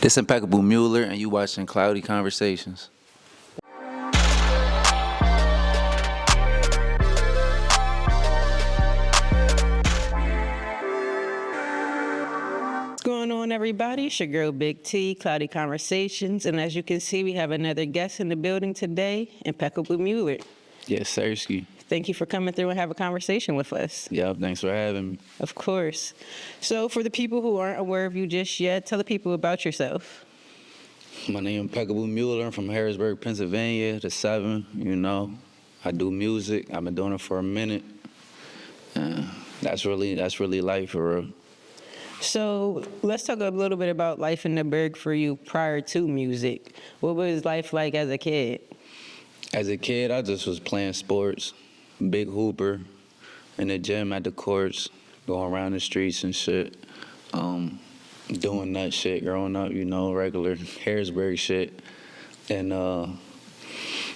This Impeccable Mueller, and you watching Cloudy Conversations. What's going on, everybody? It's your girl, Big T, Cloudy Conversations. And as you can see, we have another guest in the building today, Impeccable Mueller. Yes, Sirski. Thank you for coming through and have a conversation with us. Yeah, thanks for having me. Of course. So for the people who aren't aware of you just yet, tell the people about yourself. My name is Impeccable Mueller. I'm from Harrisburg, Pennsylvania, the 7. You know, I do music. I've been doing it for a minute. That's really life for real. So let's talk a little bit about life in the Berg for you prior to music. What was life like as a kid? As a kid, I just was playing sports, big hooper, in the gym, at the courts, going around the streets and shit. Doing that shit growing up, you know, regular Harrisburg shit. And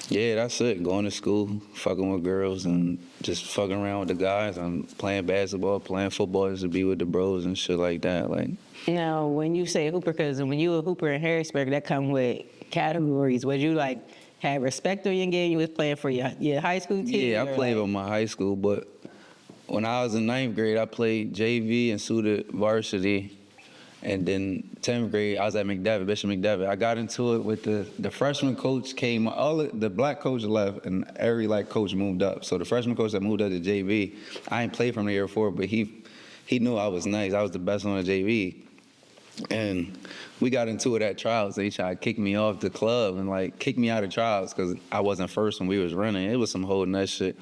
yeah, that's it. Going to school, fucking with girls, and just fucking around with the guys. I'm playing basketball, playing football just to be with the bros and shit like that. Like, Now, when you say hooper, because when you were a hooper in Harrisburg, that come with categories. Was you like have respect on your game? You was playing for your high school team? yeah, I played with my high school, but when I was in 9th grade, I played JV and suited varsity. And then 10th grade, I was at Bishop McDevitt. I got into it with the freshman coach came, the black coach left, and every coach moved up. So the freshman coach that moved up to JV, I ain't played from the year before, but he knew I was nice. I was the best on the JV. And we got into it at trials. They tried to kick me off the club and kick me out of trials because I wasn't first when we was running. It was some whole nut shit.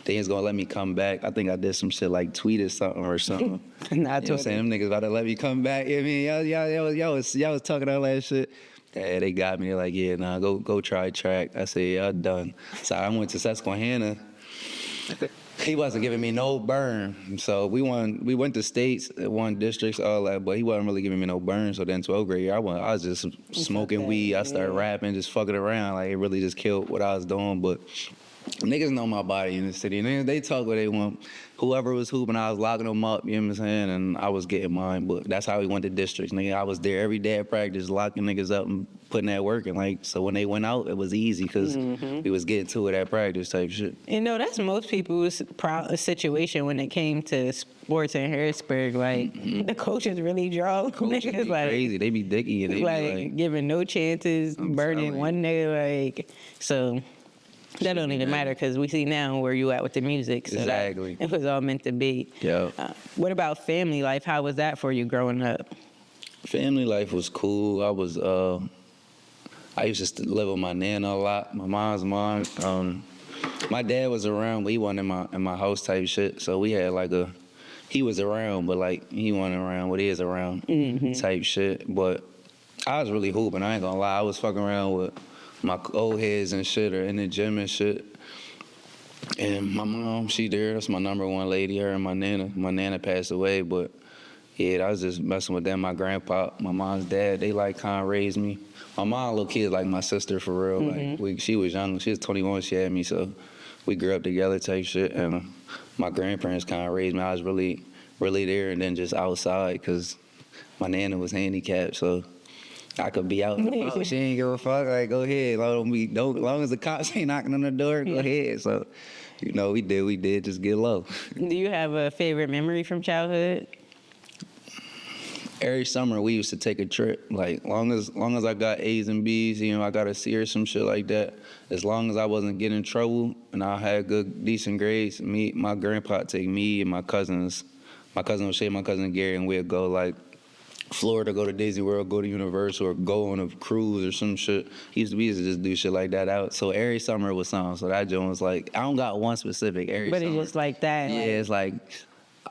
They was gonna let me come back. I think I did some shit tweeted something or something. Not you know what I'm saying? Them niggas about to let me come back. You know what I mean? Y'all was talking all that shit. Yeah, they got me. They're like, yeah, nah, go try track. I said, yeah, I'm done. So I went to Susquehanna. He wasn't giving me no burn. So we went to states, won districts, all that, but he wasn't really giving me no burn. So then 12th grade year, I was just smoking weed. I started rapping, just fucking around. It really just killed what I was doing. But niggas know my body in the city. And they talk what they want. Whoever was hooping, I was locking them up, you know what I'm saying? And I was getting mine. But that's how we went to districts. Nigga, I was there every day at practice, locking niggas up and putting that work in. So when they went out, it was easy because we was getting to it at practice type shit. You know, that's most people's situation when it came to sports in Harrisburg. The coaches really draw Coaches niggas be crazy. They be dicky and they be giving no chances, burning one nigga so. That don't even matter because we see now where you at with the music. So exactly. It was all meant to be. Yeah. What about family life? How was that for you growing up? Family life was cool. I used to live with my nana a lot. My mom's mom. My dad was around, but he wasn't in my house type shit. So we had he was around, but he wasn't around, but he is around type shit. But I was really hooping. I ain't gonna lie. I was fucking around with my old heads and shit, or in the gym and shit. And my mom, she there. That's my number one lady. Her and my nana. My nana passed away, but yeah, I was just messing with them. My grandpa, my mom's dad, they kind of raised me. My mom, little kid, like my sister for real. She was young. She was 21. She had me, so we grew up together type shit. And my grandparents kind of raised me. I was really, really there, and then just outside because my nana was handicapped, so I could be out. Oh, she ain't give a fuck. Go ahead. Long as the cops ain't knocking on the door, go ahead. So, we did just get low. Do you have a favorite memory from childhood? Every summer we used to take a trip. Long as I got A's and B's, I got a C or some shit like that. As long as I wasn't getting in trouble and I had good, decent grades, my grandpa take me and my cousins. My cousin O'Shea, my cousin Gary, and we'd go Florida, go to Disney World, go to Universal, or go on a cruise or some shit. We used to just do shit like that out. So every summer was something. So that joint was I don't got one specific every but summer. It's just like that. Yeah, it's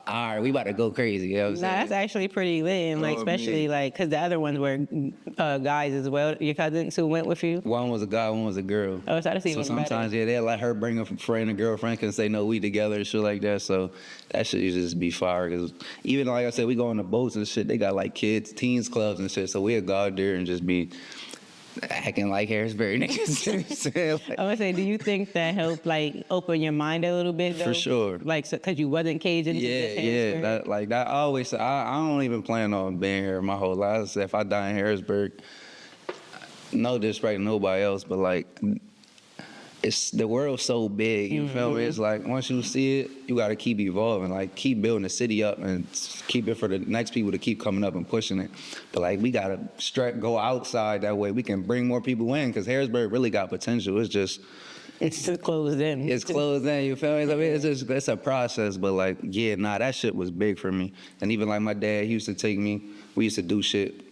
all right, we about to go crazy. You know what I'm saying? That's actually pretty lit, and especially because the other ones were guys as well. Your cousins who went with you. One was a guy, one was a girl. Oh, so that's even So sometimes, better. they let her bring a friend, a girlfriend, can say no, we together and shit like that. So that shit used to just be fire. Cause even like I said, we go on the boats and shit. They got kids, teens clubs and shit. So we'd go out there and just be acting like Harrisburg niggas. You know what I'm saying? Like, I would say, do you think that helped like open your mind a little bit though? For sure. Like, so, cause you wasn't caged into yeah. That I always say, I don't even plan on being here my whole life. I said, if I die in Harrisburg, no disrespect to nobody else, but like, it's the world's so big, you feel me? It's like once you see it, you gotta keep evolving, like keep building the city up and keep it for the next people to keep coming up and pushing it. But like we gotta go outside, that way we can bring more people in, because Harrisburg really got potential. It's just it's closed in. It's closed in, you feel me? I mean, it's a process, but like, yeah, that shit was big for me. And even like my dad, he used to take me, we used to do shit.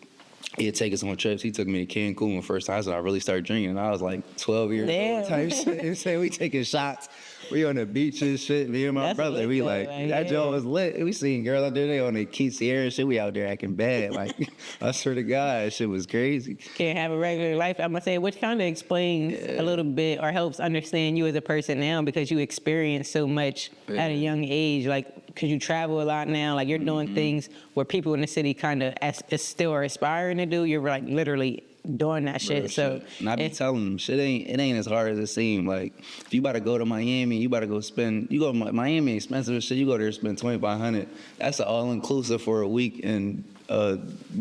He'd take us on trips. He took me to Cancun the first time. So I really started drinking. And I was like 12 years old type shit. You say we taking shots. We on the beach and shit. Me and my brother, we like, that joint was lit. We seen girls out there, they on the Key Sierra and shit. We out there acting bad. Like, I swear to God, that shit was crazy. Can't have a regular life. I'm gonna say, which kind of explains a little bit or helps understand you as a person now, because you experience so much at a young age. Like, because you travel a lot now. Like, you're doing things where people in the city kind of still are aspiring to do. You're like literally doing that shit. Real so shit. And I be telling them, it ain't as hard as it seems. Like, if you about to go to Miami, you about to go spend, you go to Miami, expensive as shit, you go there, spend $2,500. That's an all-inclusive for a week in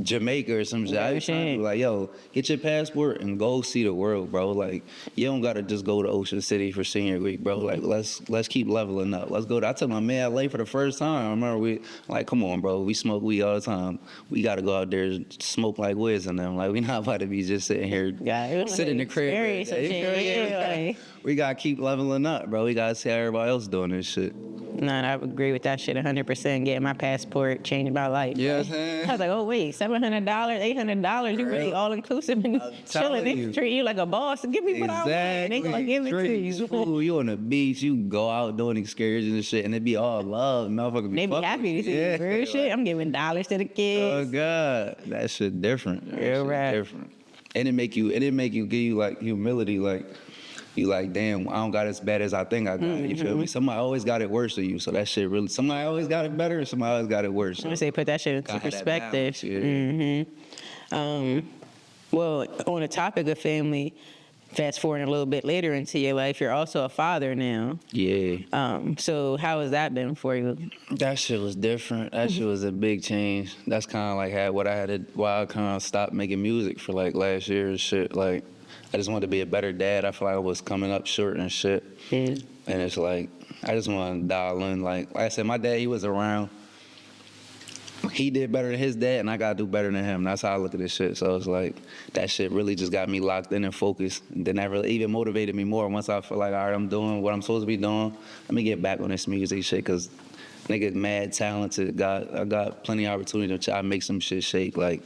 Jamaica or some shit. I was trying to be like, yo, get your passport and go see the world, bro. Like, you don't gotta just go to Ocean City for senior week, bro. Like, let's keep leveling up. Let's go. I took my man LA for the first time. I remember we like, come on, bro. We smoke weed all the time. We gotta go out there and smoke like Wiz and them. Like, we not about to be just sitting here, sit in the crib. We gotta keep leveling up, bro. We gotta see how everybody else doing this shit. Nah, I agree with that shit 100%. Getting my passport changed my life. Yeah, I was like, oh wait, $700, $800, you really all inclusive and chilling. They treat you like a boss. Give me what I want. They gonna give it to you. Food, you on the beach, you go out doing excursions and shit, and it be all love. Motherfucker They be happy to see you. Real shit. I'm giving dollars to the kids. Oh God, that shit different. Real rap. Different. And it make you give you like humility, like. You like, damn, I don't got as bad as I think I got it. You feel me? Somebody always got it worse than you. So that shit really, somebody always got it better and somebody always got it worse. I'm gonna say put that shit into perspective. Well, on the topic of family, fast forward a little bit later into your life, you're also a father now. Yeah. So how has that been for you? That shit was different. That shit was a big change. That's kind of like why I kind of stopped making music for like last year and shit. Like, I just wanted to be a better dad. I feel like I was coming up short and shit. And it's like, I just want to dial in. Like I said, my dad, he was around. He did better than his dad, and I got to do better than him. That's how I look at this shit. So it's like, that shit really just got me locked in and focused. And then that really even motivated me more once I feel like, all right, I'm doing what I'm supposed to be doing. Let me get back on this music shit, because nigga mad talented. I got plenty of opportunity to try to make some shit shake. Like,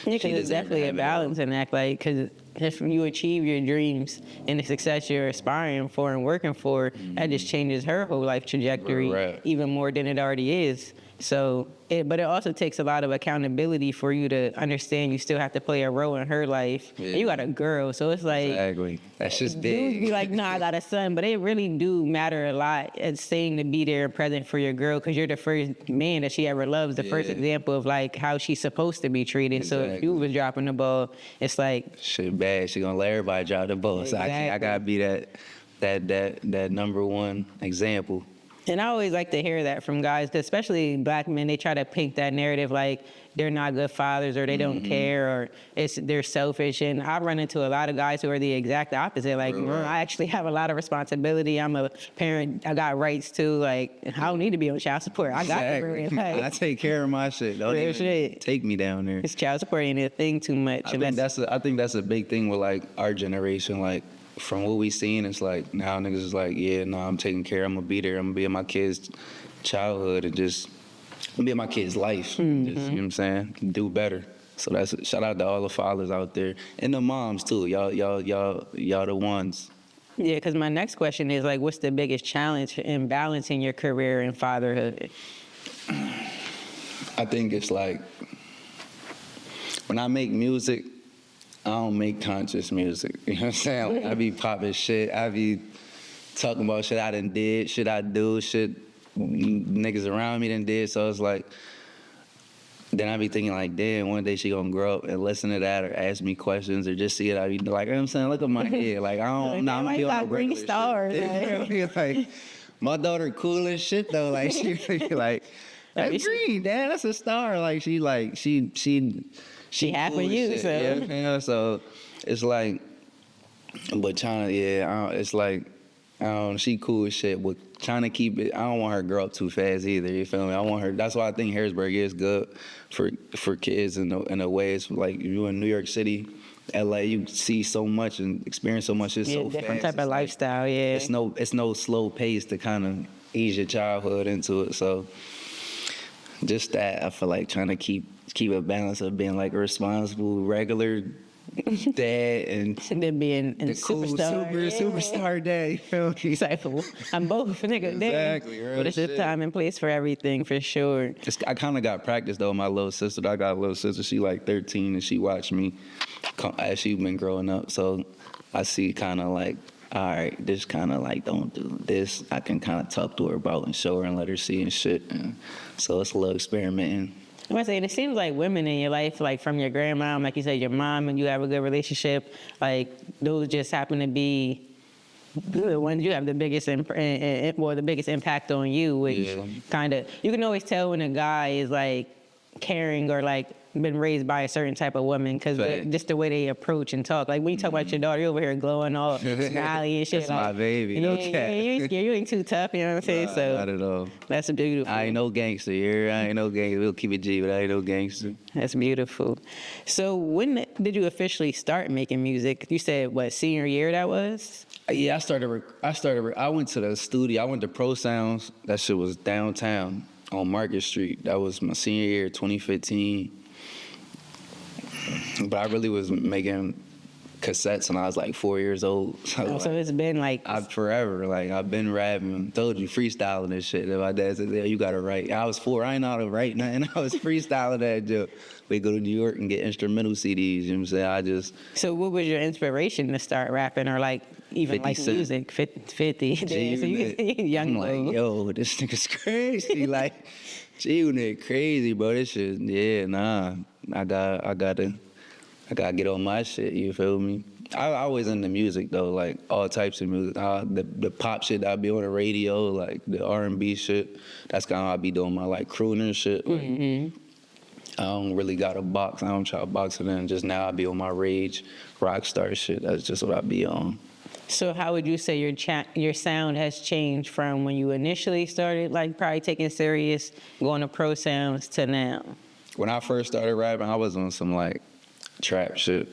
yeah, because it's definitely a balance in that. Like, because if you achieve your dreams and the success you're aspiring for and working for, that just changes her whole life trajectory even more than it already is. So, but it also takes a lot of accountability for you to understand you still have to play a role in her life. Yeah. And you got a girl, so it's like... Exactly. That's just big. Dudes be like, nah, I got a son. But it really do matter a lot at saying to be there and present for your girl, because you're the first man that she ever loves, the first example of like how she's supposed to be treated. Exactly. So if you was dropping the ball, it's like... Shit bad. She gonna let everybody drop the ball. Exactly. So I gotta be that number one example. And I always like to hear that from guys, because especially black men, they try to paint that narrative like they're not good fathers or they don't care or they're selfish. And I run into a lot of guys who are the exact opposite. Like, I actually have a lot of responsibility. I'm a parent. I got rights too. Like, I don't need to be on child support. I got it. Like, I take care of my shit. Don't even take me down there. It's child support ain't a thing too much. I think that's a big thing with like our generation. Like, from what we seen, it's like now niggas is like, yeah, no, I'm taking care. I'm gonna be there. I'm gonna be in my kids' childhood and just be in my kids' life. Just, you know what I'm saying? Do better. So that's shout out to all the fathers out there and the moms too. Y'all the ones. Yeah, because my next question is like, what's the biggest challenge in balancing your career and fatherhood? I think it's like when I make music, I don't make conscious music. You know what I'm saying? Like, I be popping shit. I be talking about shit I done did, shit I do, shit niggas around me done did. So it's like, then I be thinking like, damn, one day she gonna grow up and listen to that or ask me questions or just see it. I be like, you know what I'm saying, look at my head. Like, I don't, nah, I'm gonna be on the regular stars, shit. Like, my daughter cool as shit though. Like, she like, that's green, Dad. That's a star. Like, she half cool of you, shit, so. yeah. So it's like, but China, it's like, she cool as shit, but trying to keep it, I don't want her to grow up too fast either, you feel me? I want her, that's why I think Harrisburg is good for kids in a way. It's like, you in New York City, LA, you see so much and experience so much, it's so fast. Different type of lifestyle, yeah. It's no slow pace to kind of ease your childhood into it, so just that, I feel like trying to keep a balance of being like a responsible, regular dad and then being the cool superstar dad. You feel me? Exactly. I'm both, nigga. Exactly. But it's just time and place for everything, for sure. I kind of got practice though. My little sister, I got a little sister. She like 13, and she watched me as she been growing up. So I see kind of like, all right, this kind of like, don't do this. I can kind of talk to her about and show her and let her see and shit. And so it's a little experimenting. I was saying, it seems like women in your life, like from your grandma, like you said, your mom, and you have a good relationship, like those just happen to be the ones you have the biggest, the biggest impact on you, which kind of, you can always tell when a guy is like caring or like been raised by a certain type of woman, because just the way they approach and talk. Like when you talk about your daughter, you're over here glowing all smiley and shit. That's like, my baby. You ain't too tough, you know what I'm saying? So not at all. That's beautiful. I ain't no gangster. I ain't no gangster. We'll keep it G, but I ain't no gangster. That's beautiful. So when did you officially start making music? You said what, senior year that was? Yeah, I went to the studio. I went to Pro Sounds. That shit was downtown on Market Street. That was my senior year, 2015. But I really was making cassettes when I was like 4 years old. So, so it's been like forever. Like I've been rapping. Told you, freestyling this shit. And my dad said, "Yeah, you gotta write." I was 4. I ain't know how to write nothing. I was freestyling that joke. We go to New York and get instrumental CDs. You know what I'm saying? So what was your inspiration to start rapping or like even like music? 50. So you young. I'm like, yo, this nigga's crazy. Like, G-Unit crazy, bro. This shit, I gotta get on my shit, you feel me? I was into music though, like all types of music. The pop shit that I be on the radio, like the R&B shit. That's kind of how I be doing my like crooner shit. Like, I don't really got a box. I don't try to box it in. Just now I be on my rage, rock star shit. That's just what I be on. So how would you say your sound has changed from when you initially started, like probably taking it serious, going to Pro Sounds to now? When I first started rapping, I was on some like trap shit.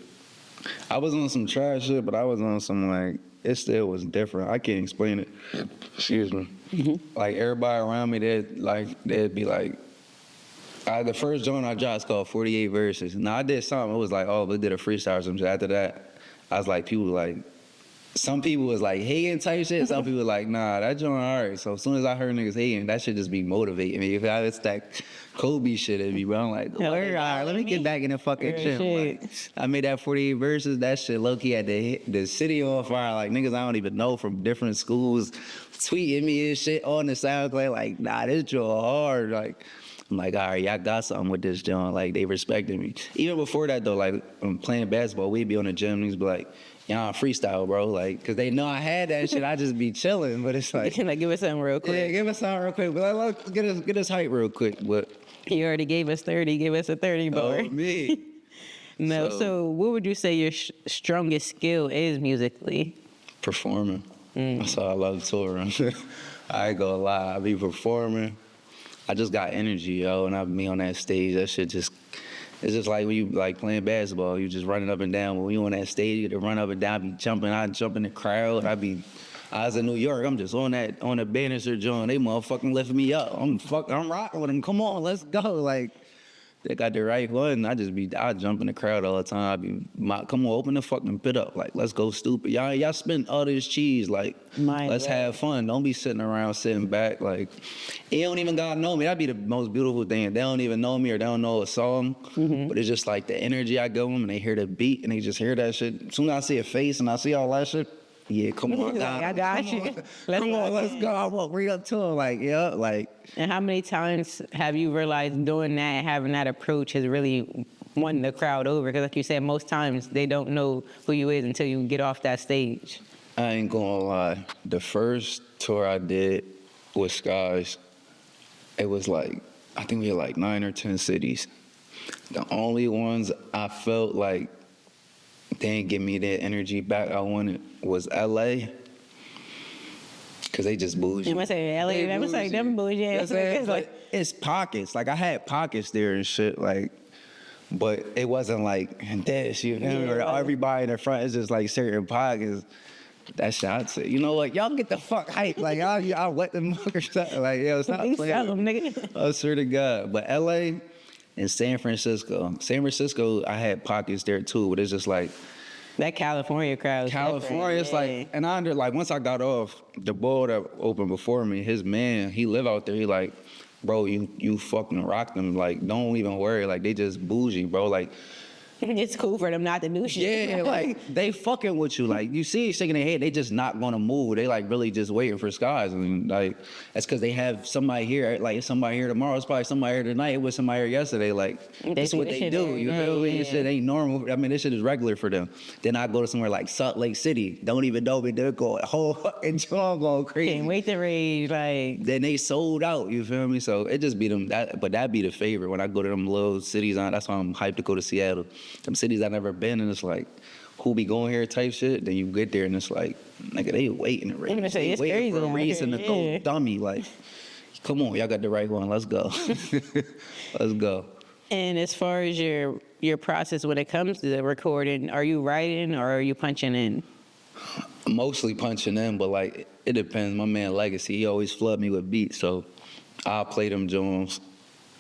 I was on some trap shit, but I was on some like, it still was different. I can't explain it. Excuse me. Like everybody around me, they'd be like, the first joint I dropped is called 48 Verses. Now I did something, it was like, oh, we did a freestyle or something. After that, I was like, some people was like hating type shit. Some people was like, nah, that joint alright. So as soon as I heard niggas hating, that shit just be motivating me. If I was that Kobe shit, it'd be wrong. Like, alright, let me get back in the fucking shit. Like, I made that 48 Verses. That shit low-key had the city on fire. Like niggas I don't even know from different schools tweeting me and shit on the SoundCloud. Like, nah, this joint hard. Like, I'm like, all right, y'all got something with this joint. Like, they respected me. Even before that, though, like, I'm playing basketball, we'd be on the gym, niggas be like, y'all freestyle, bro. Like, because they know I had that shit, I just be chilling. But it's like, like, give us something real quick. Yeah, give us something real quick. But like, look, get us hype real quick. But you already gave us 30. Give us a 30, boy. Oh, me. No, so what would you say your strongest skill is musically? Performing. That's all I love touring. I ain't gonna lie. I be performing. I just got energy, yo, and I be on that stage. That shit just, it's just like when you like playing basketball, you just running up and down. When you on that stage, you get to run up and down, be jumping. I jump in the crowd. I was in New York. I'm just on the banister joint. They motherfucking lifting me up. I'm rocking with them. Come on, let's go. Like, they got the right one. I jump in the crowd all the time. Come on, open the fucking pit up. Like, let's go stupid. Y'all spend all this cheese. Like, let's have fun. Don't be sitting around, sitting back. Like, you don't even gotta know me. That'd be the most beautiful thing. They don't even know me or they don't know a song. But it's just like the energy I give them and they hear the beat and they just hear that shit. As soon as I see a face and I see all that shit, Yeah, come on, Like, dog. I got Come you. on. Let's Come on, go. let's go. I walk right up to him, like, yeah, like. And how many times have you realized doing that, having that approach has really won the crowd over? Because like you said, most times they don't know who you is until you get off that stage. I ain't gonna lie. The first tour I did with Skies, it was like, I think we had like 9 or 10 cities. The only ones I felt like they didn't give me that energy back I wanted was LA. Cause they just bougie. You must say LA, They I was like, them bougie. You know what I'm saying? It's like, It's pockets. Like I had pockets there and shit. Like, but it wasn't like this. You know, Yeah, or like- everybody in the front is just like certain pockets. That shit, I'd say, you know what? Y'all get the fuck hype. Like I'll let them fuckers stop. Like yo, stop you playing. sell them, nigga. I swear to God. But LA and San Francisco. San Francisco, I had pockets there too. But it's just like. That California crowd. California, it's like, and I like once I got off, the boy that opened before me, his man, he live out there. He like, bro, you fucking rock them. Like, don't even worry. Like, they just bougie, bro. Like, It's cool for them not to do shit. yeah, like they fucking with you. Like, you see it shaking their head, they just not gonna move. They like really just waiting for Skies, and like that's because they have somebody here. Like, it's somebody here tomorrow. It's probably somebody here tonight. It was somebody here yesterday. Like, that's what they do. You feel me? This shit ain't normal. I mean, this shit is regular for them. Then I go to somewhere like Salt Lake City. Don't even know me. They're going whole fucking song going crazy. Can't wait to rage. Like, Then they sold out. You feel me? So it just be them. But that be the favorite when I go to them little cities. That's why I'm hyped to go to Seattle. Them cities I never been, and it's like, who be going here type shit. Then you get there and it's like, nigga, they waiting I'm gonna say, They it's waiting crazy for a out reason here, to yeah. go dummy. Like, come on, y'all got the right one. Let's go. Let's go. and as far as your process when it comes to the recording, are you writing or are you punching in? Mostly punching in, but like it depends. My man Legacy, he always flood me with beats, so I'll play them Jones.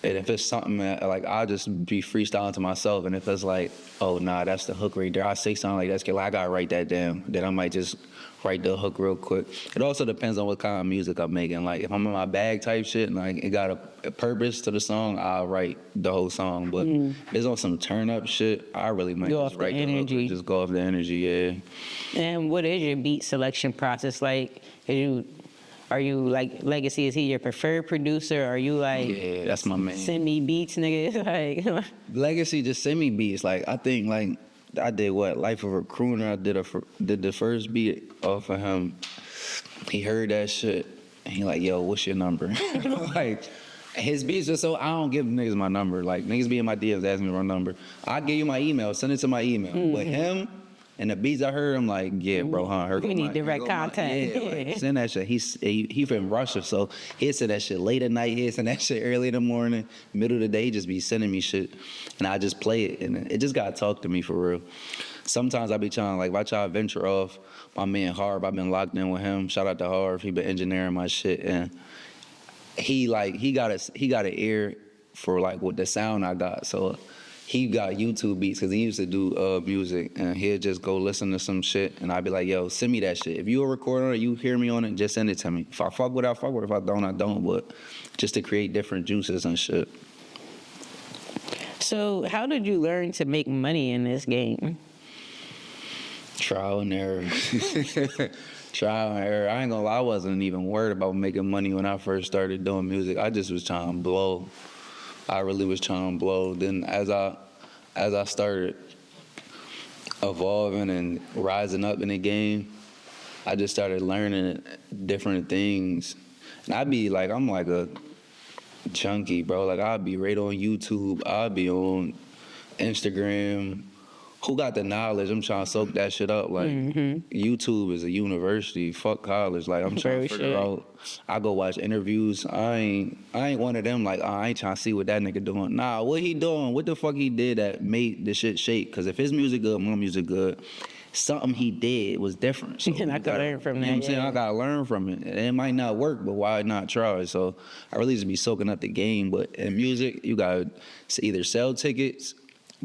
And if it's something that, like, I'll just be freestyling to myself. And if it's like, oh, nah, that's the hook right there. I say something like that, like, I gotta write that down. Then I might just write the hook real quick. It also depends on what kind of music I'm making. Like, if I'm in my bag type shit and like it got a purpose to the song, I'll write the whole song. But if it's on some turn up shit, I really might Go just off the write the hook. energy. Just go off the energy, yeah. And what is your beat selection process like? Are you like Legacy? Is he your preferred producer? Are you like, Yeah, that's my man. send me beats, nigga? Like, Legacy just send me beats. Like, I think like I did what Life of a Crooner. I did the first beat off of him. He heard that shit and he like, yo, what's your number? Like, his beats just so I don't give niggas my number. Like, niggas be in my DMs asking me for my number. I give you my email, send it to my email. But him and the beats I heard, I'm like, yeah, bro, huh? We need direct contact. Yeah, like, send that shit. He from Russia, so he'll send that shit late at night. He'll send that shit early in the morning, middle of the day. He just be sending me shit, and I just play it, and it just gotta talk to me for real. Sometimes I be trying, like, if I try to venture off, my man Harv, I've been locked in with him. Shout out to Harv, he been engineering my shit, and he got an ear for like what the sound I got, so. He got YouTube beats because he used to do music, and he'll just go listen to some shit, and I'd be like, yo, send me that shit. If you a recorder or you hear me on it, just send it to me. If I fuck with it, I fuck with it. If I don't, I don't. But just to create different juices and shit. So how did you learn to make money in this game? Trial and error. Trial and error. I ain't gonna lie, I wasn't even worried about making money when I first started doing music. I just was trying to blow. I really was trying to blow. Then as I started evolving and rising up in the game, I just started learning different things. And I'm like a junkie, bro. Like, I'd be right on YouTube. I'd be on Instagram. Who got the knowledge? I'm trying to soak that shit up. Like, YouTube is a university. Fuck college. Like, I'm trying to figure out. I go watch interviews. I ain't one of them. Like, I ain't trying to see what that nigga doing. Nah, what he doing? What the fuck he did that made the shit shake? Because if his music good, my music good. Something he did was different. So And I could learn from that. You know what I'm saying? I gotta learn from it. It might not work, but why not try? So I really just be soaking up the game. But in music, you gotta either sell tickets,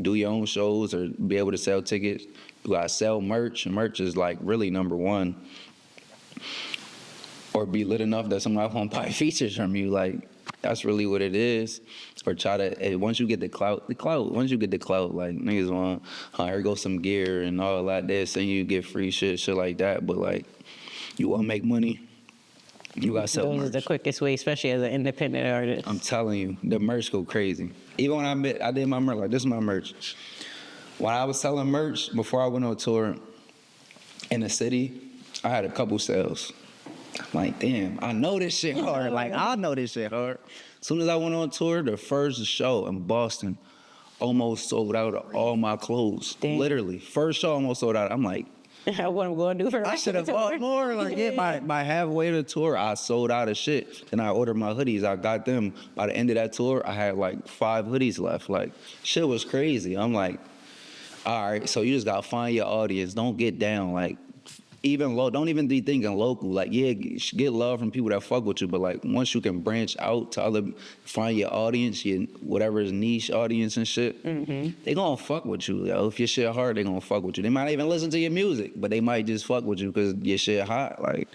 do your own shows, or be able to sell tickets. You gotta sell merch. Merch is like really number one. Or be lit enough that somebody won't buy features from you. Like, that's really what it is. Or try to, once you get the clout, once you get the clout, like, niggas want, here goes some gear and all that, this, and you get free shit like that. But, like, you want to make money, you got to sell merch. Those are the quickest way, especially as an independent artist. I'm telling you, the merch go crazy. Even when I did my merch, like, this is my merch. When I was selling merch, before I went on tour in the city, I had a couple sales. I'm like, damn, I know this shit hard. Like, I know this shit hard. As soon as I went on tour, the first show in Boston almost sold out of all my clothes. Damn. Literally. First show almost sold out. I'm like, what I'm going to do for I should have bought more. Like, yeah, by halfway to the tour, I sold out of shit. Then I ordered my hoodies. I got them. By the end of that tour, I had like 5 hoodies left. Like, shit was crazy. I'm like, all right, so you just got to find your audience. Don't get down. Like, even low, don't even be thinking local. Like, yeah, get love from people that fuck with you, but like once you can branch out to find your audience, your whatever is niche audience and shit, they gonna fuck with you. Yo. If your shit hard, they gonna fuck with you. They might not even listen to your music, but they might just fuck with you because your shit hot. Like,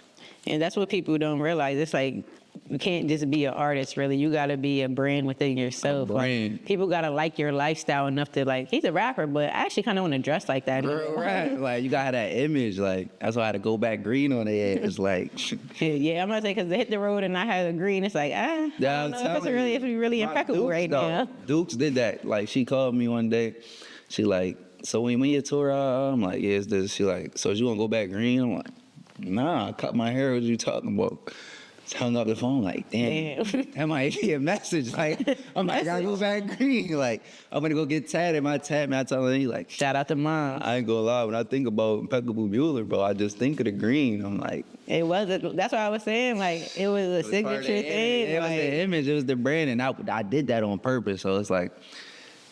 and that's what people don't realize. It's like, you can't just be an artist, really. You got to be a brand within yourself. Like, people got to like your lifestyle enough to, like, he's a rapper, but I actually kind of want to dress like that. Right. Like, you got to have that image. Like, that's why I had to go back green on their ass. Like, yeah, I'm going to say, because they hit the road and I had a green, it's like, I don't know if it's really impeccable Dukes, right now. Dukes did that. Like, she called me one day. She like, so when you tour out, I'm like, yeah, it's this. She like, so you want to go back green? I'm like, nah, I cut my hair. What you talking about? Hung up the phone like, damn. That might be a message. Like, I'm like, I gotta go back green. Like, I'm gonna go get tatted. My tat man, I tell her, like, shout out to mom. I ain't gonna lie. When I think about Impeccable Mueller, bro, I just think of the green. I'm like, it was. That's what I was saying. Like, it was a signature thing. It was the image. It was the brand, and I did that on purpose. So it's like,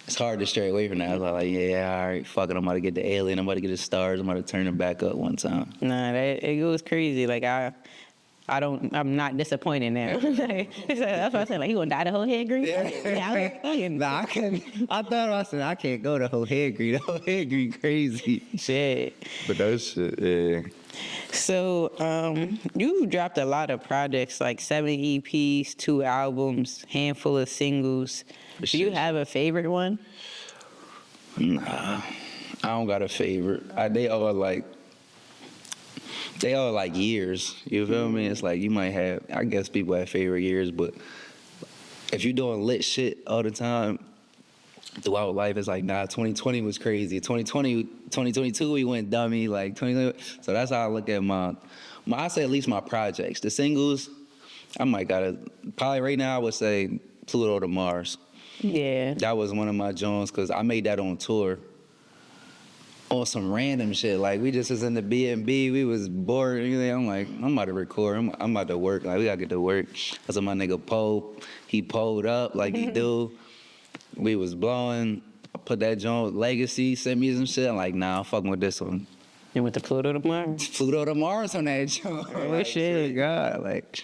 it's hard to stray away from that. I was like, yeah, all right, fuck it. I'm about to get the alien. I'm about to get the stars. I'm about to turn them back up one time. Nah, it was crazy. Like, I'm not disappointed now. That's what I said. Like, you gonna dye the whole head green? Nah, I couldn't. I said, I can't go the whole head green. The whole head green crazy. Shit. But that shit, yeah. So, you dropped a lot of projects, like 7 EPs, 2 albums, handful of singles. Do you have a favorite one? Nah, I don't got a favorite. They all like years. You feel me? It's like you might have, I guess people have favorite years, but if you're doing lit shit all the time throughout life, it's like, nah, 2020 was crazy. 2022, we went dummy. Like, 2020. So that's how I look at I say at least my projects. The singles, I might probably right now I would say Pluto to Mars. Yeah. That was one of my joints because I made that on tour. On some random shit, like we just was in the B&B, we was bored. I'm like, I'm about to record. I'm about to work. Like we gotta get to work. That's what my nigga Poe. He pulled up like he do. We was blowing. I put that joint Legacy. Sent me some shit. I'm like, nah, I'm fucking with this one. You went to Pluto to Mars. Pluto to Mars on that joint. Oh like, shit, God, like.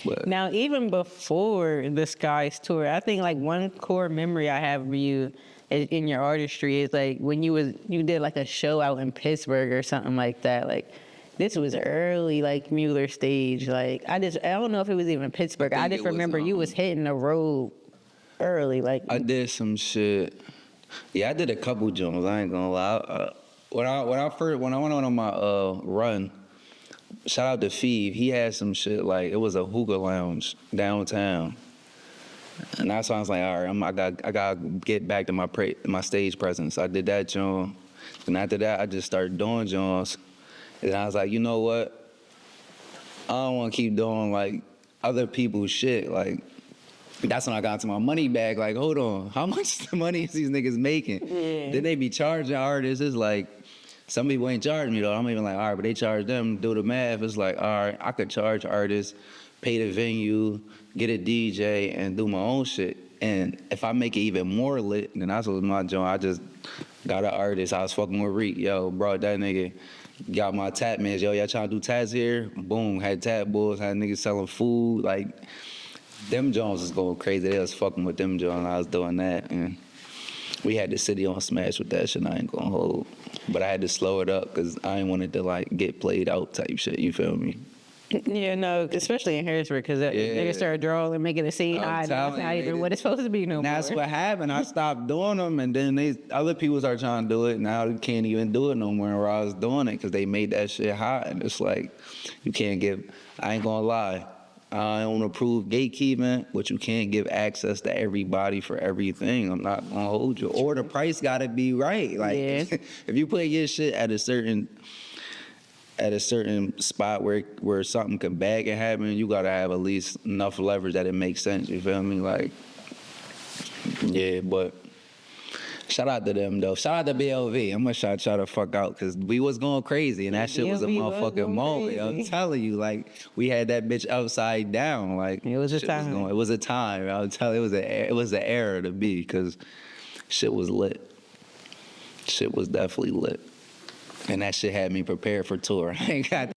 But. Now, even before the Skies tour, I think like one core memory I have of you in your artistry is like when you did like a show out in Pittsburgh or something like that. Like this was early like Mueller stage. Like I don't know if it was even Pittsburgh. I just remember you was hitting the road early. Like I did some shit. Yeah, I did a couple jumps. I ain't gonna lie. When I went on my run, shout out to Phoebe. He had some shit like it was a hookah lounge downtown. And that's why I was like, all right, I gotta get back to my stage presence. I did that joint, and after that, I just started doing joints. And I was like, you know what? I don't want to keep doing like other people's shit. Like that's when I got to my money bag. Like, hold on, how much money is these niggas making? Yeah. Then they be charging artists. It's like some people ain't charging me though. I'm even like, all right, but they charge them. Do the math. It's like, all right, I could charge artists, pay the venue, get a DJ, and do my own shit. And if I make it even more lit, then that's what my joint. I just got an artist. I was fucking with Reek. Yo, brought that nigga. Got my tat mans. Yo, y'all trying to do tats here? Boom. Had tat bulls. Had niggas selling food. Like, them joints was going crazy. They was fucking with them joints. I was doing that. And we had the city on smash with that shit. I ain't gonna hold. But I had to slow it up because I ain't wanted to, like, get played out type shit. You feel me? Yeah, no, especially in Harrisburg, because they can start drawing and making a scene high. That's not even what it's supposed to be no more. That's what happened. I stopped doing them, and then other people start trying to do it. Now you can't even do it no more where I was doing it because they made that shit hot. And it's like, you can't give, I ain't gonna lie. I don't approve gatekeeping, but you can't give access to everybody for everything. I'm not gonna hold you. Or the price gotta be right. Like, if you put your shit at a certain spot where something can bag and happen, you gotta have at least enough leverage that it makes sense. You feel me? Like, yeah, but shout out to them though. Shout out to BLV. I'm gonna shout the fuck out because we was going crazy and that shit was a motherfucking moment. I'm telling you, like, we had that bitch upside down. Like, it was a time. It was a time. I'll tell you, it was an era to be because shit was lit. Shit was definitely lit. And that shit had me prepared for tour. I ain't got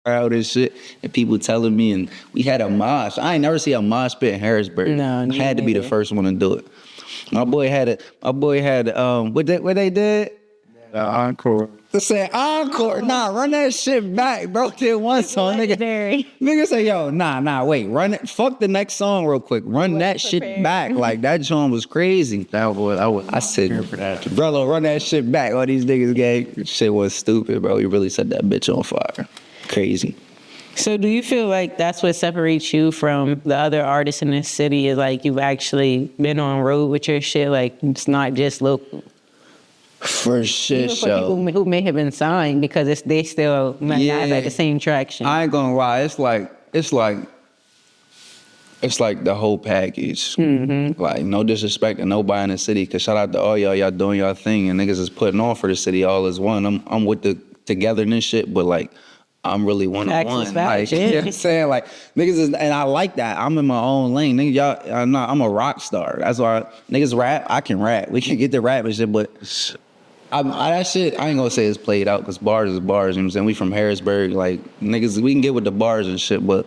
crowd and shit, and people telling me, and we had a mosh. I ain't never see a mosh pit in Harrisburg. No, I had to be the first one to do it. My boy had what they did? Encore. They said encore. Nah, run that shit back, bro. Did one song, nigga say, yo, nah, wait, run it. Fuck the next song real quick. Run that shit back. Like, that song was crazy. I said, brother, run that shit back. All these niggas gay. Shit was stupid, bro. You really set that bitch on fire. Crazy. So do you feel like that's what separates you from the other artists in this city, is like you've actually been on road with your shit? Like, it's not just local. For shit, show. People who may have been signed because they still might not have like the same traction. I ain't gonna lie. It's like the whole package. Mm-hmm. Like, no disrespect to nobody in the city, cause shout out to all y'all doing y'all thing, and niggas is putting on for the city all as one. I'm with the togetherness shit, but like, I'm really one-on-one. Like, you know what I'm saying? Like, niggas is, and I like that. I'm in my own lane. Nigga, I'm a rock star. That's why niggas rap, I can rap. We can get the rap and shit, but that shit, I ain't gonna say it's played out, because bars is bars, you know what I'm saying? We from Harrisburg, like, niggas, we can get with the bars and shit, but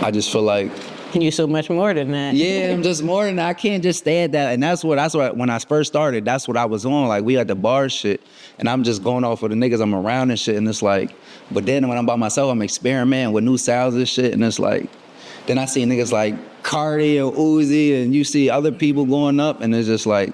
I just feel like, you're so much more than that. Yeah, I'm just more than that. I can't just stay at that. And that's what when I first started, that's what I was on. Like, we had the bar shit, and I'm just going off with the niggas I'm around and shit. And it's like, but then when I'm by myself, I'm experimenting with new sounds and shit. And it's like, then I see niggas like Cardi and Uzi, and you see other people going up, and it's just like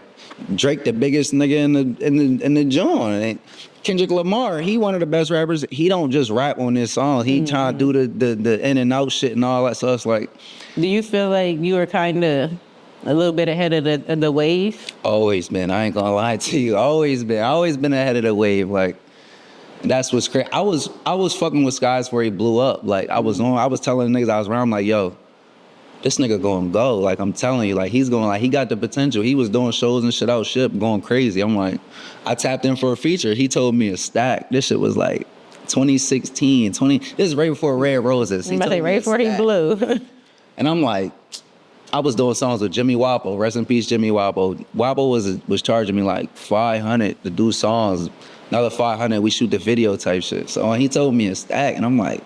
Drake, the biggest nigga in the joint. And Kendrick Lamar, he one of the best rappers. He don't just rap on this song. He trying to do the in and out shit and all that. So it's like, do you feel like you were kind of a little bit ahead of the wave? Always been. I ain't gonna lie to you. Always been ahead of the wave. Like, that's what's crazy. I was fucking with Skies before he blew up. Like, I was telling the niggas I was around, I'm like, yo, this nigga gonna go. Like, I'm telling you, like, he's going, like, he got the potential. He was doing shows and shit out ship, going crazy. I'm like, I tapped in for a feature. He told me a stack. This shit was like 2016, this is right before Red Roses. He told me right before he blew. And I'm like, I was doing songs with Jimmy Wappo. Rest in peace, Jimmy Wappo. Wappo was charging me like $500 to do songs. Another $500, we shoot the video type shit. So he told me a stack, and I'm like,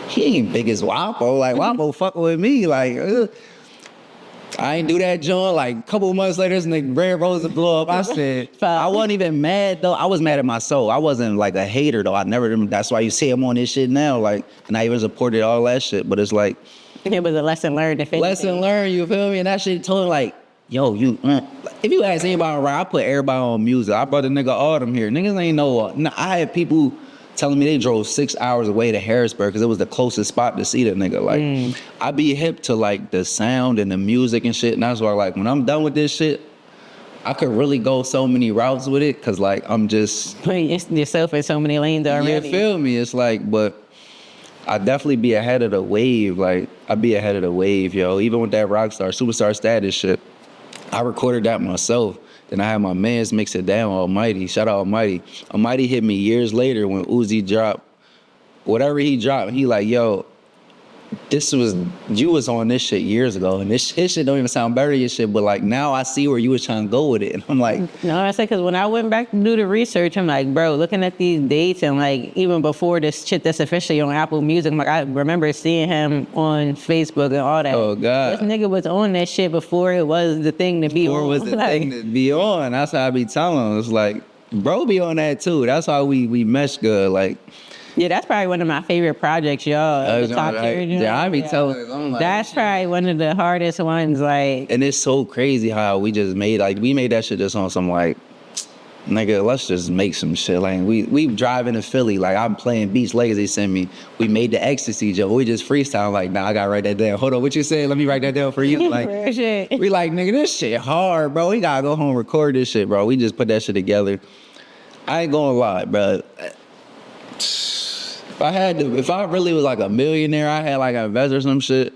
he ain't big as Wappo. Like, Wappo fucking with me. Like, I ain't do that joint. Like, a couple of months later, this nigga Red Roses blow up. I said, I wasn't even mad though. I was mad at my soul. I wasn't like a hater though. That's why you see him on this shit now. Like, and I even supported all that shit. But it's like, it was a lesson learned. Lesson learned, you feel me? And that shit told him like, yo, if you ask anybody around, I put everybody on music. I brought the nigga Autumn here. Niggas ain't know. I had people telling me they drove 6 hours away to Harrisburg because it was the closest spot to see the nigga. Like, I be hip to like the sound and the music and shit. And that's why, like, when I'm done with this shit, I could really go so many routes with it, because like, I'm just putting yourself in so many lanes already. You feel me? It's like, but I definitely be ahead of the wave. Like, I be ahead of the wave, yo. Even with that Rockstar, Superstar Status shit, I recorded that myself. Then I had my mans mix it down, Almighty. Shout out Almighty. Almighty hit me years later when Uzi dropped. Whatever he dropped, he like, yo, you was on this shit years ago, and his shit don't even sound better than your shit, but like, now I see where you was trying to go with it. And I'm like, no, I say, because when I went back to do the research, I'm like, bro, looking at these dates, and like, even before this shit that's officially on Apple Music, I'm like, I remember seeing him on Facebook and all that. Oh God, this nigga was on that shit before it was the thing to be on. Before it was the thing to be on. That's how I be telling him. It's like, bro be on that too. That's how we mesh good. Like, Yeah, that's probably one of my favorite projects, y'all. The top tier joint. Yeah, I be telling her, I'm like, that's probably one of the hardest ones. Like, and it's so crazy how we just made we made that shit just on some like, nigga, let's just make some shit. Like we driving to Philly, like I'm playing beats Lakers they sent me. We made the ecstasy joke. We just freestyle like, nah, I gotta write that down. Hold on, what you said? Let me write that down for you. Like we like, nigga, this shit hard, bro. We gotta go home record this shit, bro. We just put that shit together. I ain't gonna lie, bro. If I really was like a millionaire, I had like an investor or some shit.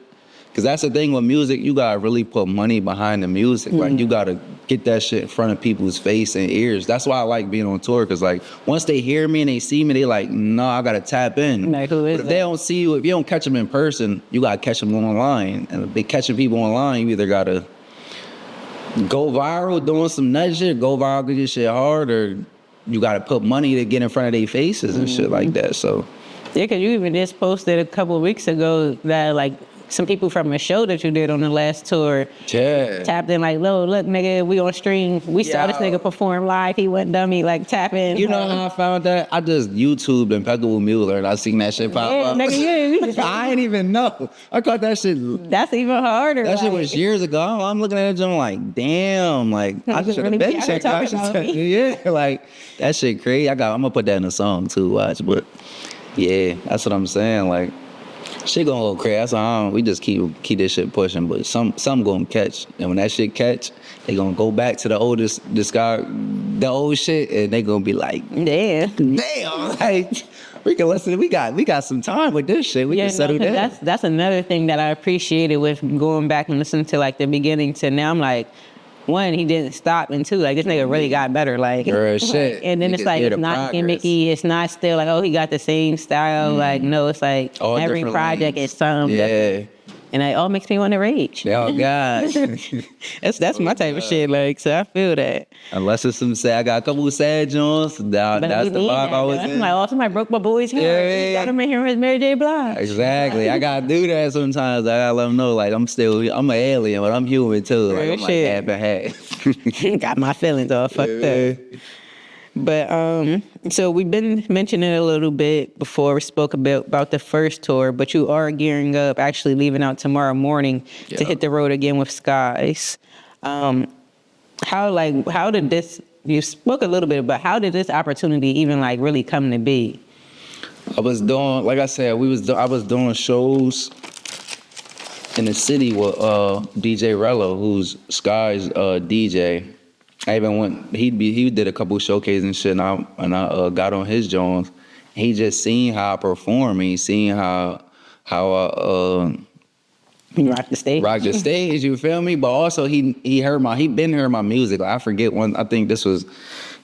Cause that's the thing with music, you gotta really put money behind the music. Like you gotta get that shit in front of people's face and ears. That's why I like being on tour. Cause like once they hear me and they see me, they like, no, I gotta tap in. Like, who is but if they don't see you, if you don't catch them in person, you gotta catch them online. And if they catching people online, you either gotta go viral doing some nut shit, go viral because your shit hard, or you gotta put money to get in front of their faces and shit like that. So yeah, cause you even just posted a couple of weeks ago that like some people from a show that you did on the last tour tapped in like, look, nigga, we on stream. We saw this nigga perform live. He went dummy, like tapping. You know how I found that? I just YouTubed Impeccable Mueller and I seen that shit pop up. Nigga, I ain't even know. I caught that shit. That's even harder. That shit was years ago. I'm looking at it and I'm like, damn, like I should have been checked out. Yeah, like that shit crazy. I'm gonna put that in a song too, watch. But yeah, that's what I'm saying. Like, shit gonna go crazy. That's why we just keep this shit pushing. But some gonna catch, and when that shit catch, they gonna go back to the old shit, and they gonna be like, damn, like we can listen. We got some time with this shit. We can settle down. That's another thing that I appreciated with going back and listening to like the beginning to now. I'm like, one, he didn't stop, and two, like this nigga really got better. Like, shit. And then it's like it's not gimmicky. It's not still like, oh, he got the same style. Like, no, it's like all every project is something. Yeah. And it all makes me want to rage. Oh God, that's my type of shit. Like, so I feel that. Unless it's some sad, I got a couple of sad joints. That's the vibe I was in. Like, oh, somebody broke my boy's hair. Yeah. Got him in here with Mary J. Blige. Exactly. I gotta do that sometimes. I gotta let them know, like I'm an alien, but I'm human too. Like, I'm shit. Like half. Got my feelings all fucked up. But so we've been mentioning it a little bit before. We spoke about the first tour, but you are gearing up, actually leaving out tomorrow morning to hit the road again with Skies. How did this? You spoke a little bit, but how did this opportunity even like really come to be? I was doing, like I said, I was doing shows in the city with DJ Rello, who's Skies DJ. I even went. He did a couple showcases and shit, and I got on his joints. He just seen how I perform. He seen how I you rock the stage. Rock the stage. You feel me? But also he heard my music. Like, I forget when. I think this was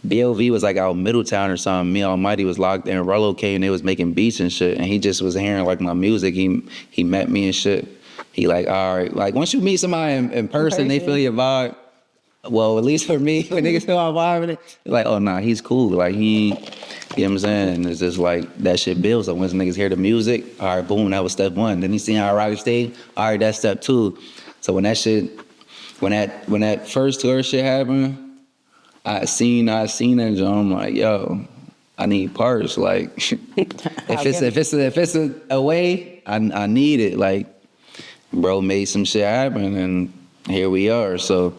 BLV was like out Middletown or something. Me Almighty was locked in. Rello came and they was making beats and shit, and he just was hearing like my music. He met me and shit. He like, all right, like once you meet somebody in person, they feel your vibe. Well, at least for me, when niggas feel my vibe, they're like, oh, nah, he's cool. Like, you know what I'm saying? And it's just like, that shit builds. So once niggas hear the music, all right, boom, that was step one. Then he seen how I rock the stage, all right, that's step two. So when that first tour shit happened, I seen that, and I'm like, yo, I need parts. Like, if it's a way, I need it. Like, bro made some shit happen, and here we are. So.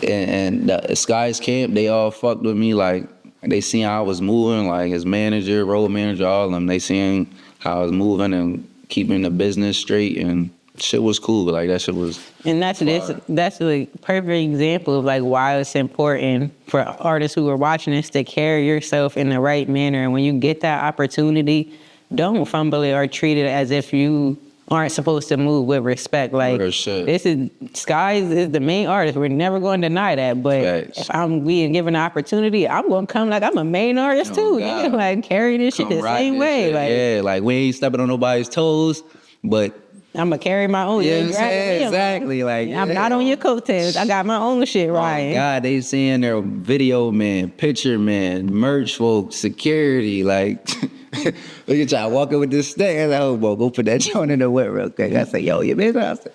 And the Skies camp, they all fucked with me. Like, they seen how I was moving, like his manager, road manager, all of them. They seen how I was moving and keeping the business straight, and shit was cool. Like, that shit was. And that's the perfect example of like why it's important for artists who are watching this to carry yourself in the right manner. And when you get that opportunity, don't fumble it or treat it as if you aren't supposed to move with respect. Like, this is Skies is the main artist. We're never going to deny that. But if I'm being given an opportunity, I'm going to come like I'm a main artist too. You know, like carry this shit the same way. Shit. Like, yeah, like we ain't stepping on nobody's toes, but I'm gonna carry my own. Yeah, exactly. Like, I'm not on your coattails. I got my own shit right. Oh God, they seeing their video man, picture man, merch folks, security, like. Look at y'all walking with this stick. I was like, oh, boy, go put that joint in the whip real quick. I said, yo, you bitch. I said,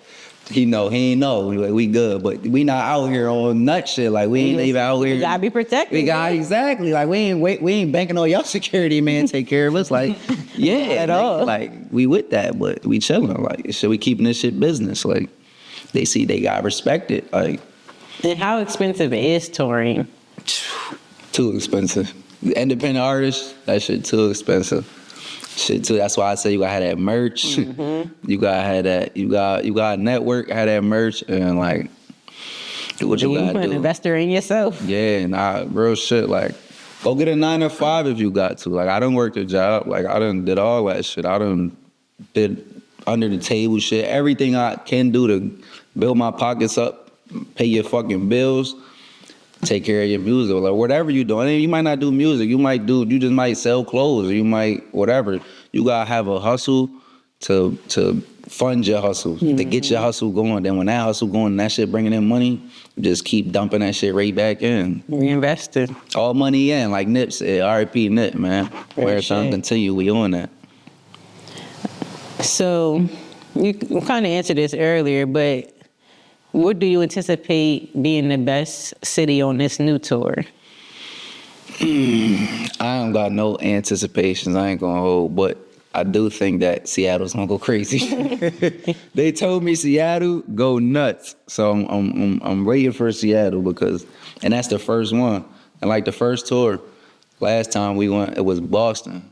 he ain't know. We good, but we not out here on nut shit. Like we ain't even out here. You gotta be protected. We got exactly like we ain't banking on your security, man. Take care of us, like At all. Like we with that, but we chilling. Like so we keeping this shit business. Like they see they got respected. Like and how expensive is touring? Too expensive. Independent artists, that shit too expensive. Shit too. That's why I say you gotta have that merch. Mm-hmm. You gotta have that. You got network, have that merch, and like do what you gotta do. You an investor in yourself. Yeah, nah, real shit. Like go get a 9 to 5 if you got to. Like I done worked a job. Like I done did all that shit. I done did under the table shit. Everything I can do to build my pockets up, pay your fucking bills. Take care of your music or whatever you doing. You might not do music. You just might sell clothes or you might whatever. You gotta have a hustle to fund your hustle, to get your hustle going. Then when that hustle going, that shit bringing in money, you just keep dumping that shit right back in. Reinvested. All money in, like Nip said, R.I.P. Nip, man. Where it's on continue, we on that. So you kind of answered this earlier, but what do you anticipate being the best city on this new tour? I don't got no anticipations. I ain't gonna hold, but I do think that Seattle's gonna go crazy. They told me Seattle go nuts, so I'm waiting for Seattle and that's the first one. And like the first tour, last time we went, it was Boston.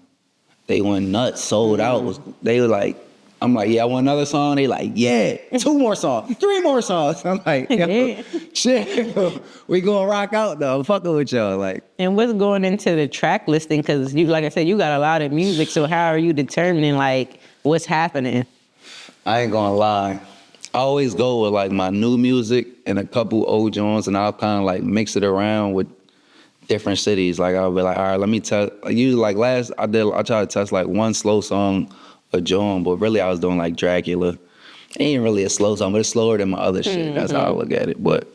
They went nuts, sold out. They were like. I'm like, yeah, I want another song. They like, yeah, 2 more songs, 3 more songs. I'm like, yo, shit, we gonna rock out though. I'm fucking with y'all, like. And what's going into the track listing? Because you, like I said, you got a lot of music. So how are you determining like what's happening? I ain't gonna lie. I always go with like my new music and a couple old joints, and I'll kind of like mix it around with different cities. Like I'll be like, all right, let me test. Usually like last I tried to test like one slow song. A joint, but really I was doing like Dracula. It ain't really a slow song, but it's slower than my other shit. That's how I look at it. But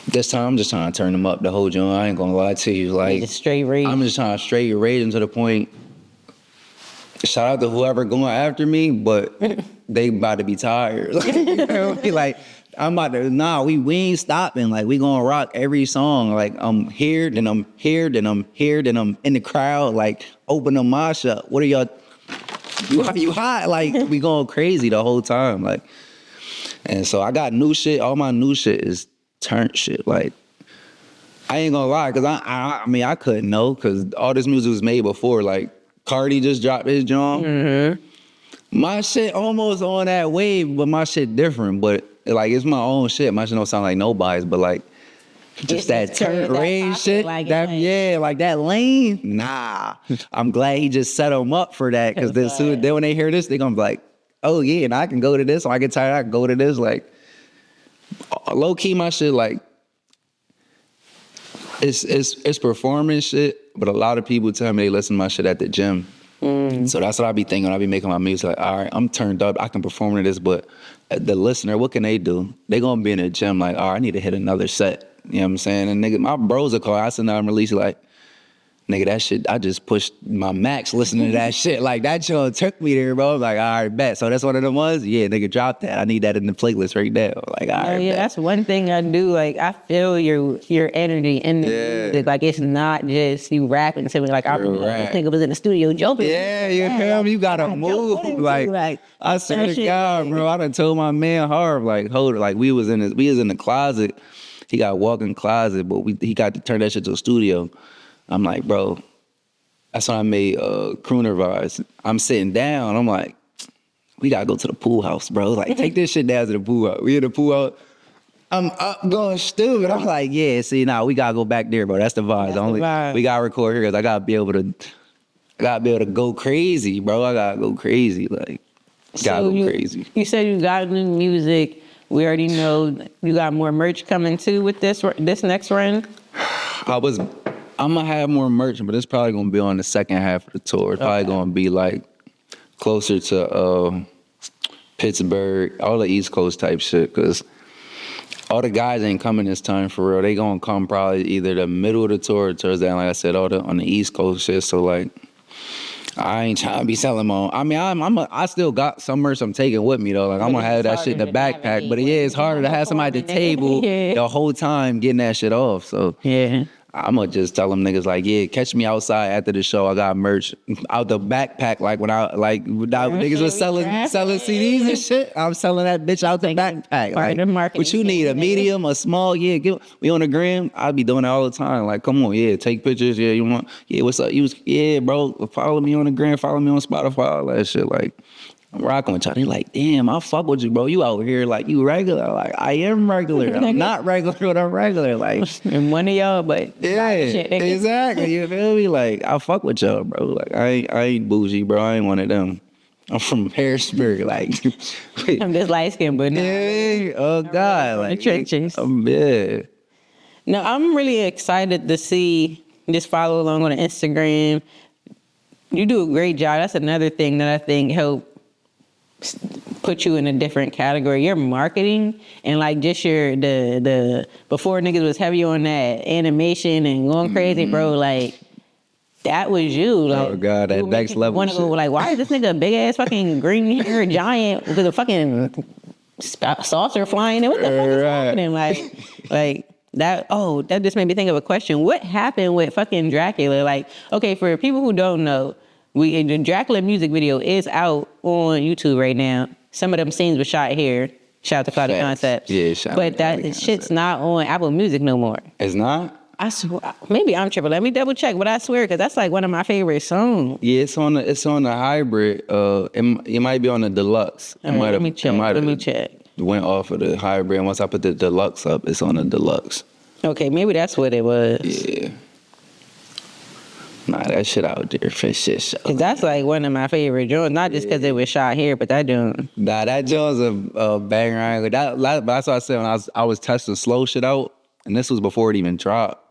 this time I'm just trying to turn them up the whole joint. I ain't gonna lie to you. Like just straight rage. I'm just trying to straight rage them to the point. Shout out to whoever going after me, but they about to be tired. Like I'm about to we ain't stopping. Like we gonna rock every song. Like I'm here, then I'm here, then I'm here, then I'm in the crowd. Like open the mosh up. What are y'all? You hot? Like we going crazy the whole time. Like, and so I got new shit. All my new shit is turnt shit. Like I ain't gonna lie, cause I mean I couldn't know, cause all this music was made before. Like Cardi just dropped his joint. Mm-hmm. My shit almost on that wave, but my shit different. But like it's my own shit. My shit don't sound like nobody's, but like just that turn range shit. Like that, yeah, like that lane. Nah, I'm glad he just set them up for that, because then when they hear this, they gonna be like, oh yeah, and I can go to this. When I get tired, I can go to this. Like low key, my shit like it's performance shit. But a lot of people tell me they listen to my shit at the gym. So that's what I be thinking when I be making my music. Like, all right, I'm turned up, I can perform to this, but the listener, what can they do? They gonna be in the gym like, all right, I need to hit another set. You know what I'm saying? And nigga, my bros are calling. I send out and release like, nigga, that shit, I just pushed my max listening to that shit. Like, that show took me there, bro. I'm like, all right, bet. So that's one of them ones? Yeah, nigga, drop that. I need that in the playlist right now. Like, all right, yeah, bet. That's one thing I do. Like, I feel your energy in the music. Like, it's not just you rapping to me. Like, I think I was in the studio jumping. Yeah, you feel me? You gotta move. Like, I swear to God, bro, I done told my man Harv, like, hold it. Like, we was in the closet. He got a walk-in closet, but he got to turn that shit to a studio. I'm like, bro, that's when I made Crooner Vibes. I'm sitting down. I'm like, we got to go to the pool house, bro. Like, take this shit down to the pool house. We in the pool house. I'm up going stupid. I'm like, yeah, see, we got to go back there, bro. That's the vibe. We got to record here because I got to be able to go crazy, bro. I got to go crazy. Like, got to go crazy. You said you got new music. We already know you got more merch coming too with this next run. I'm going to have more merch, but it's probably going to be on the second half of the tour. It's probably going to be like closer to Pittsburgh, all the East Coast type shit, because all the guys ain't coming this time for real. They going to come probably either the middle of the tour or towards the end, like I said, on the East Coast shit. So like, I ain't trying to be selling my own. I mean, I still got some merch I'm taking with me though. Like I'm gonna have that shit in the backpack. But yeah, it's harder to have somebody at the table the whole time getting that shit off. So Yeah. I'm gonna just tell them niggas like, yeah, catch me outside after the show. I got merch out the backpack. Like when niggas was selling CDs and shit, I'm selling that bitch out the backpack. Like, what you need, a medium, a small? Yeah, we on the gram. I be doing that all the time. Like, come on, yeah, take pictures. Yeah, you want? Yeah, what's up? Yeah, bro, follow me on the gram, follow me on Spotify, all that shit. Like, I'm rocking with y'all. They like, damn, I fuck with you, bro. You out here like you regular. Like, I am regular. I'm not regular, but I'm regular. Like, and one of y'all, but yeah, exactly. You feel me? Like, I fuck with y'all, bro. Like, I ain't bougie, bro. I ain't one of them. I'm from Harrisburg. Like, I'm just light skinned, but no. Yeah, oh God, like the trenches. Yeah. No, I'm really excited to see. Just follow along on Instagram. You do a great job. That's another thing that I think helped put you in a different category. Your marketing and like just the before niggas was heavy on that animation and going crazy, bro. Like that was you. Like, oh God, that next level. Want to go like, why is this nigga a big ass fucking green hair giant with a fucking saucer flying in? What the fuck is happening? Like that. Oh, that just made me think of a question. What happened with fucking Dracula? Like, okay, for people who don't know. The Dracula music video is out on YouTube right now. Some of them scenes were shot here. Shout out to Clouded Concepts. Yeah, shout out to But that shit's not on Apple Music no more. It's not? I swear, maybe I'm tripping. Let me double check, but I swear, because that's like one of my favorite songs. Yeah, it's on the hybrid. It might be on the deluxe. Let me check. Went off of the hybrid, and once I put the deluxe up, it's on the deluxe. Okay, maybe that's what it was. Yeah. Nah, that shit out there for shit show. Cause that's like one of my favorite joints, not just because it was shot here, but that joint. Nah, that joint's a banger. But that's what I said when I was testing slow shit out, and this was before it even dropped.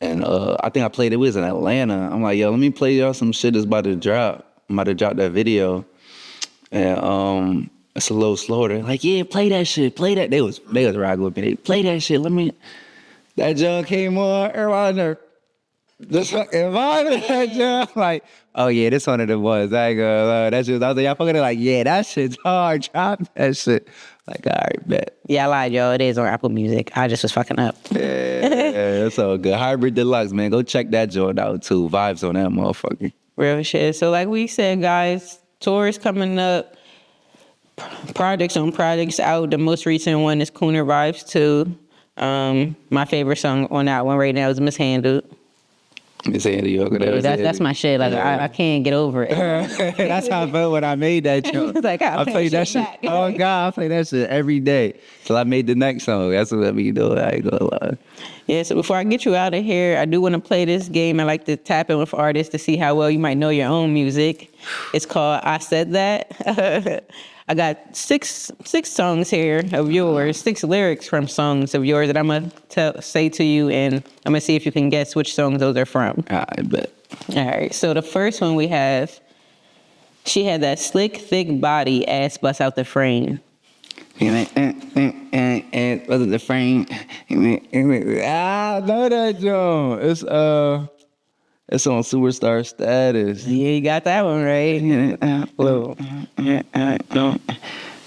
And I think I played it was in Atlanta. I'm like, yo, let me play y'all some shit that's about to drop. I'm about to drop that video, and it's a little slower. They're like, yeah, play that shit, play that. They was rocking with me. They play that shit. That joint came on. Everybody there. This fucking vibe, that job. Like, oh yeah, this one of the ones. I ain't gonna lie. That shit. I was like, y'all fucking like, yeah, that shit's hard. Drop that shit. Like, all right, bet. Yeah, I lied, yo. It is on Apple Music. I just was fucking up. Yeah, it's all good. Hybrid Deluxe, man. Go check that joint out too. Vibes on that motherfucker. Real shit. So, like we said, guys, tours coming up. Projects out. The most recent one is Cooner Vibes 2. My favorite song on that one right now is Mishandled. That's my shit. Like I can't get over it. That's how I felt when I made that joke. Like, I played that shit. Oh God, I play that shit every day till I made the next song. That's what I be doing. I ain't gonna lie. Yeah. So before I get you out of here, I do want to play this game. I like to tap in with artists to see how well you might know your own music. It's called I Said That. I got six songs here of yours, 6 lyrics from songs of yours that I'm going to say to you, and I'm going to see if you can guess which songs those are from. I bet. All right, so the first one we have, she had that slick, thick body, ass bust out the frame. And wasn't the frame? I know that joint. It's on Superstar Status. Yeah, you got that one right.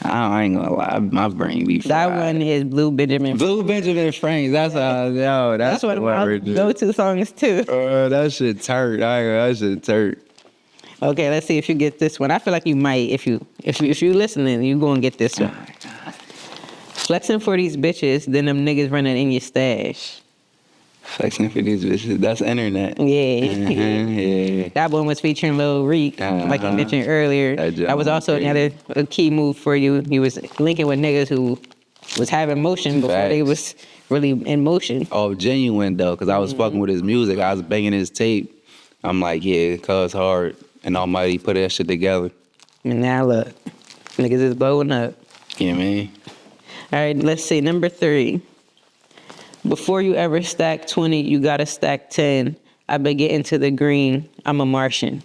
I ain't gonna lie, my brain be fried. That one is Blue Benjamin. Blue Benjamin Frames. That's that's one of my go-to songs too. That shit turd. That shit turd. Okay, let's see if you get this one. I feel like you might. If you listening, you gonna get this one. Flexing for these bitches, then them niggas running in your stash. Flexing for these bitches. That's internet. Yeah. Yeah. That one was featuring Lil Reek, like I mentioned earlier. That was also another key move for you. He was linking with niggas who was having motion before they was really in motion. Oh, genuine though, because I was fucking with his music. I was banging his tape. I'm like, yeah, cuz hard. And Almighty put that shit together. And now look, niggas is blowing up. Yeah, man. All right, let's see. Number 3. Before you ever stack 20, you gotta stack 10. I been getting to the green. I'm a Martian.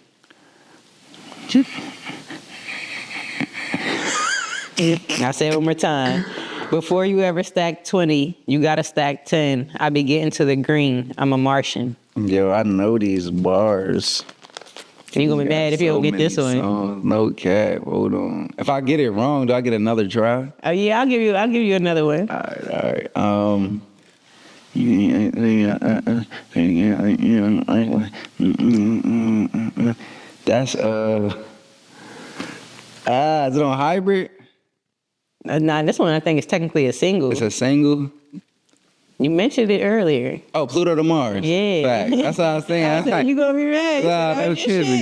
I'll say it one more time. Before you ever stack 20, you gotta stack 10. I be getting to the green. I'm a Martian. Yo, I know these bars. You gonna be mad if you don't get this one. Songs. No cap. Hold on. If I get it wrong, do I get another try? Oh yeah, I'll give you another one. All right. That's is it on hybrid? Nah, this one I think is technically a single. It's a single. You mentioned it earlier. Oh, Pluto to Mars. Yeah. Facts. That's what I was saying. That's like, You gonna be mad. nah,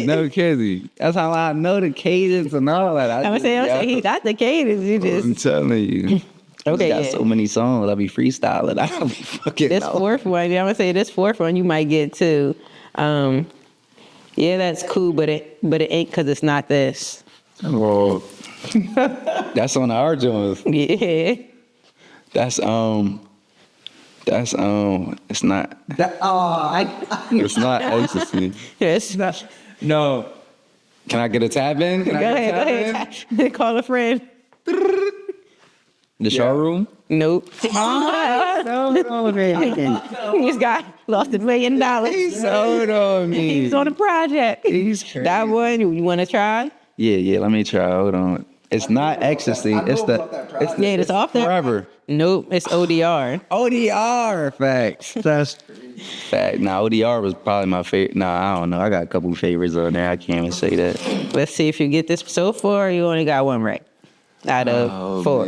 no kidding. That's how I know the cadence and all that. I'm saying he got the cadence. You just. I'm telling you. Okay, got yeah. so many songs. I be freestyling. I don't be fucking This know. fourth one, I'm gonna say this fourth one you might get too. Yeah, that's cool, but it ain't because it's not this. Well, that's on our joints. Yeah. That's it's not. It's not ecstasy. Yes. Not. No. Can I get a tap in? Can I Go get a tap ahead. Call a friend. The showroom? Nope. No. This guy lost $1 million. He sold on me. He was on a project. He's crazy. That one, you want to try? Yeah. Let me try. Hold on. It's not ecstasy. It's It's off there. Forever. Nope, it's ODR. ODR. Facts. That's fact. Nah, ODR was probably my favorite. Nah, I don't know. I got a couple favorites on there. I can't even say that. Let's see if you get this. So far, you only got one right out of 4.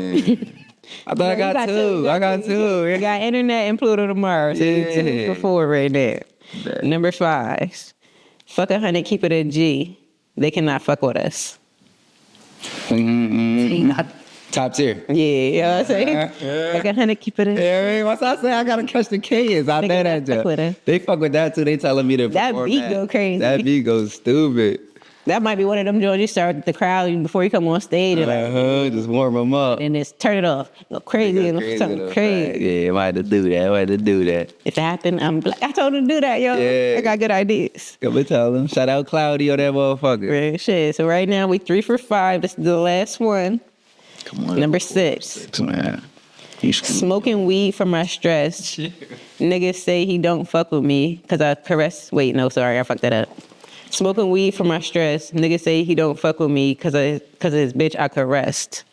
I thought I got two. I got two. You got internet and Pluto tomorrow. So you 2 for 4 right there. Number 5. Fuck 100, keep it a G. They cannot fuck with us. Top tier. Yeah, you know what I'm saying? Fuck 100, keep it a G. Yeah, once I say I gotta catch the kids, I know that. fuck with us. They fuck with that too. They telling me to That perform beat go crazy. That beat goes stupid. That might be one of them joints you start with the crowd before you come on stage and Just warm them up. and just turn it off. Go crazy and something crazy. Yeah, I had to do that. If it happened, I'm black. I told him to do that, yo. Yeah. I got good ideas. Come and tell them. Shout out Cloudy or that motherfucker. Real shit. So right now we 3 for 5. This is the last one. Come on. Number 6. Man. Smoking weed for my stress. Niggas say he don't fuck with me because I caress. Wait, no, sorry, I fucked that up. Smoking weed for my stress. Niggas say he don't fuck with me because of his bitch I caressed.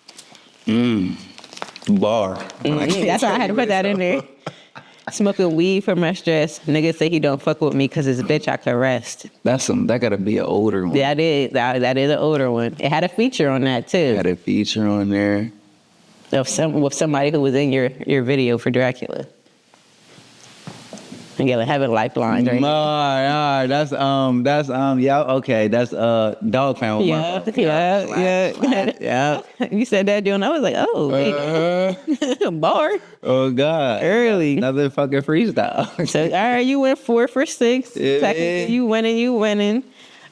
Bar. That's why I had to put that in there. Smoking weed for my stress. Niggas say he don't fuck with me because his bitch I caressed. That gotta be an older one. That is an older one. It had a feature on that too. Had a feature on there. With somebody who was in your video for Dracula. And get have a lifeline, right? Nah, that's okay. That's Dog Pound. Yeah. You said that, John. I was like, oh, bar. Oh God, Early. Another fucking freestyle. So all right, you went 4 for 6. Yeah. Technically, you winning.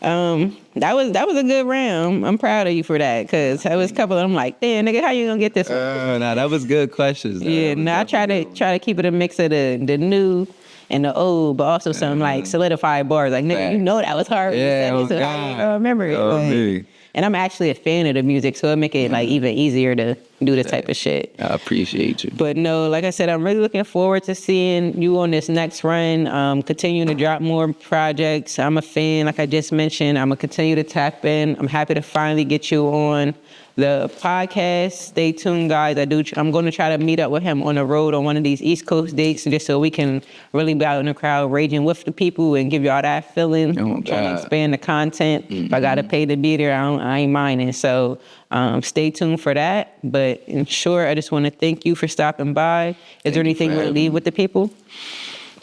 That was a good round. I'm proud of you for that, cause I was a couple of them like, damn nigga, how you gonna get this one? Nah, that was good questions. Yeah, I try to keep it a mix of the new and the old, but also some like solidified bars. Like nigga, you know that was hard. Yeah, so I remember it. Me. And I'm actually a fan of the music, so it make it like even easier to do this type of shit. I appreciate you. But no, like I said, I'm really looking forward to seeing you on this next run. Continuing to drop more projects. I'm a fan, like I just mentioned. I'm gonna continue to tap in. I'm happy to finally get you on the podcast. Stay tuned, guys. I'm going to try to meet up with him on the road on one of these East Coast dates, just so we can really be out in the crowd, raging with the people, and give y'all that feeling. Oh, trying to expand the content. If I gotta pay to be there, I ain't minding. So stay tuned for that. But in short, I just want to thank you for stopping by. Is there anything you want to leave with the people?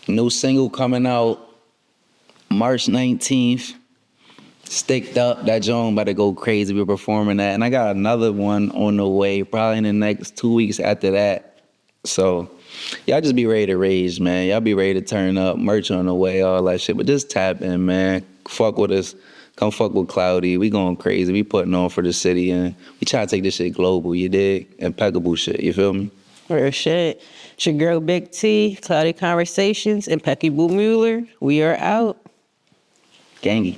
New single coming out March 19th. Sticked Up. That joint about to go crazy. We're performing that. And I got another one on the way, probably in the next 2 weeks after that. So y'all just be ready to rage, man. Y'all be ready to turn up, merch on the way, all that shit. But just tap in, man. Fuck with us. Come fuck with Cloudy. We going crazy. We putting on for the city, and we try to take this shit global, you dig? Impeccable shit, you feel me? Real shit. It's your girl, Big T, Cloudy Conversations, Impeccable Mueller. We are out. Gangy.